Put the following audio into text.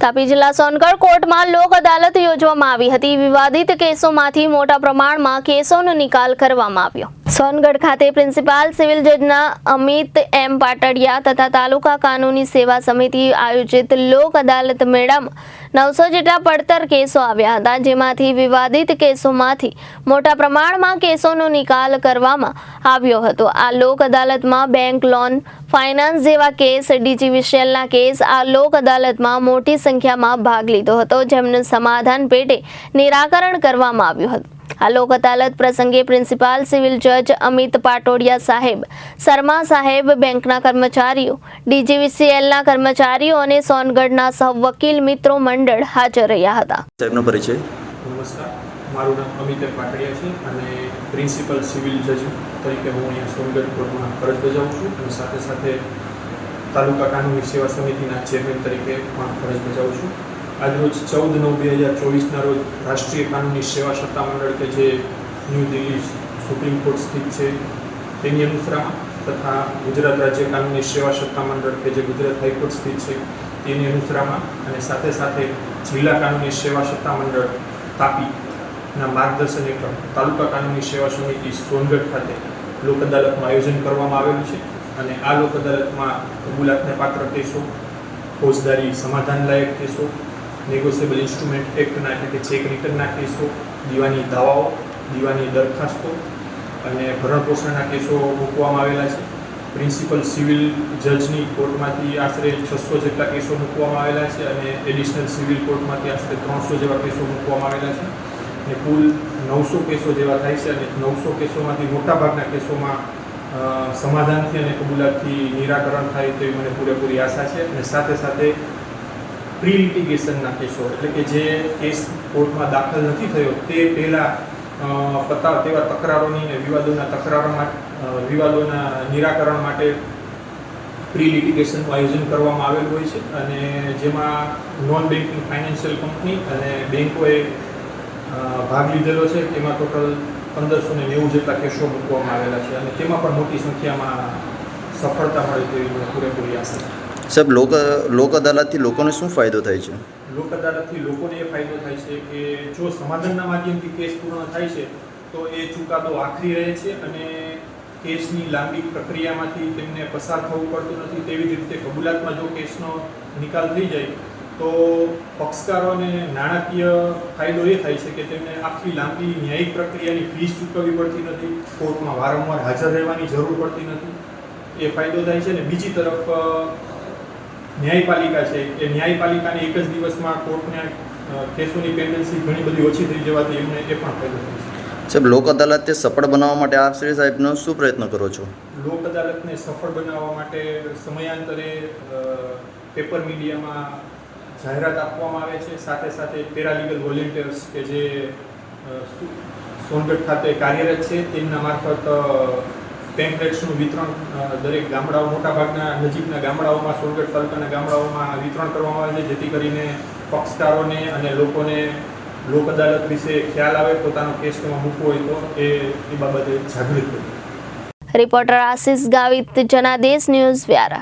તાપી જિલ્લા સોનગઢ કોર્ટમાં લોક અદાલત યોજવામાં આવી હતી। વિવાદિત કેસોમાંથી મોટા પ્રમાણમાં કેસોનો નિકાલ કરવામાં આવ્યો। સોનગઢ ખાતે પ્રિન્સિપાલ સિવિલ જજના અમિત એમ પાટડિયા તથા તાલુકા કાનૂની સેવા સમિતિ આયોજિત લોક અદાલત મેળામાં 900 જેટલા પડતર કેસો આવ્યા હતા, જેમાંથી વિવાદિત કેસોમાંથી મોટા પ્રમાણમાં કેસોનો નિકાલ કરવામાં આવ્યો હતો। આ લોક અદાલતમાં બેંક લોન, ફાઇનાન્સ જેવા કેસ, ડીજીવીસીએલના કેસ આ લોક અદાલતમાં મોટી સંખ્યામાં ભાગ લીધો હતો, જેમનું સમાધાન પેટે નિરાકરણ કરવામાં આવ્યું હતું। આ લોક અદાલત પ્રસંગે પ્રિન્સિપાલ સિવિલ જજ અમિત પાટોડિયા સાહેબ, શર્મા સાહેબ, બેંકના કર્મચારીઓ, ડીજીવીસીએલના કર્મચારીઓ અને સોનગઢના સહ વકીલ મિત્રો મંડળ હાજર રહ્યા હતા। સાહેબનો પરિચય। નમસ્કાર, મારું નામ અમિત પાટડિયા છે અને પ્રિન્સિપલ સિવિલ જજ તરીકે હું અહીંયા સોનગઢ કોર્ટમાં ફરજ બજાવું છું અને સાથે સાથે તાલુકા કાનૂની સેવા સમિતિના ચેરમેન તરીકે પણ ફરજ બજાવું છું। આજરોજ 14/9/2024ના રોજ રાષ્ટ્રીય કાનૂની સેવા સત્તામંડળ કે જે ન્યૂ દિલ્હી સુપ્રીમ કોર્ટ સ્થિત છે તેની અનુસરામાં તથા ગુજરાત રાજ્ય કાનૂની સેવા સત્તામંડળ કે જે ગુજરાત હાઈકોર્ટ સ્થિત છે તેની અનુસરામાં અને સાથે સાથે જિલ્લા કાનૂની સેવા સત્તામંડળ તાપીના માર્ગદર્શન હેઠળ તાલુકા કાનૂની સેવા સમિતિ સોનગઢ ખાતે લોક અદાલતનું આયોજન કરવામાં આવેલું છે અને આ લોક અદાલતમાં કબૂલાતને પાત્ર કેસો, ફોજદારી સમાધાન લાયક કેસો, નેગોશિયેબલ ઇન્સ્ટ્રુમેન્ટ એક્ટના એટલે કે ચેક રિટર્નના કેસો, દીવાની દાવાઓ, દીવાની દરખાસ્તો અને ભરણપોષણના કેસો મૂકવામાં આવેલા છે। પ્રિન્સિપલ સિવિલ જજની કોર્ટમાંથી આશરે 600 જેટલા કેસો મૂકવામાં આવેલા છે અને એડિશનલ સિવિલ કોર્ટમાંથી આશરે 300 જેવા કેસો મૂકવામાં આવેલા છે અને કુલ 900 કેસો જેવા થાય છે અને 900 કેસોમાંથી મોટાભાગના કેસોમાં સમાધાનથી અને કબૂલાતથી નિરાકરણ થાય તેવી મને પૂરેપૂરી આશા છે અને સાથે સાથે પ્રી લિટિગેશનના કેસો એટલે કે જે કેસ કોર્ટમાં દાખલ નથી થયો તે પહેલાં તેવા તકરારોની અને વિવાદોના નિરાકરણ માટે પ્રી લિટિગેશનનું આયોજન કરવામાં આવેલું હોય છે અને જેમાં નોન બેન્કિંગ ફાઇનાન્શિયલ કંપની અને બેન્કોએ ભાગ લીધેલો છે। તેમાં ટોટલ 1590 જેટલા કેસો મૂકવામાં આવેલા છે અને તેમાં પણ મોટી સંખ્યામાં સફળતા મળે તેવી મને પૂરેપૂરી આશા છે। સાહેબ, લોક અદાલતથી લોકોને શું ફાયદો થાય છે? લોક અદાલતથી લોકોને એ ફાયદો થાય છે કે જો સમાધાનના માધ્યમથી કેસ પૂર્ણ થાય છે તો એ ચુકાદો આખરી રહે છે અને કેસની લાંબી પ્રક્રિયામાંથી તેમને પસાર થવું પડતું નથી। તેવી જ રીતે કબૂલાતમાં જો કેસનો નિકાલ થઈ જાય તો પક્ષકારોને નાણાકીય ફાયદો એ થાય છે કે તેમને આખી લાંબી ન્યાયિક પ્રક્રિયાની ફીસ ચૂકવવી પડતી નથી, કોર્ટમાં વારંવાર હાજર રહેવાની જરૂર પડતી નથી, એ ફાયદો થાય છે। અને બીજી તરફ ન્યાયપાલિકા છે એ ન્યાયપાલિકાને એક જ દિવસમાં કોર્ટને કેસોની પેન્ડન્સી ઘણી બધી ઓછી થઈ જવાથી એમને એ પણ ફાયદો થાય છે। સાહેબ, લોક અદાલતને સફળ બનાવવા માટે આપ શ્રી સાહેબનો શું પ્રયત્ન કરો છો? લોક અદાલતને સફળ બનાવવા માટે સમયાંતરે પેપર મીડિયામાં જાહેરાત આપવામાં આવે છે, સાથે સાથે પેરાલીગલ વોલેન્ટિયર્સ કે જે સોનગઢ ખાતે કાર્યરત છે તેમના મારફત પેમ્પલેટ્સનું વિતરણ દરેક ગામડાઓ, મોટાભાગના નજીકના ગામડાઓમાં, સોનગઢ તાલુકાના ગામડાઓમાં વિતરણ કરવામાં આવે છે, જેથી કરીને પક્ષકારોને અને લોકોને લોક અદાલત વિશે ખ્યાલ આવે, પોતાનો કેસ તેમાં મૂકવો હોય તો એ બાબતે જાગૃત થાય। Reporter Ashish Gavit, Janadesh news Vyara.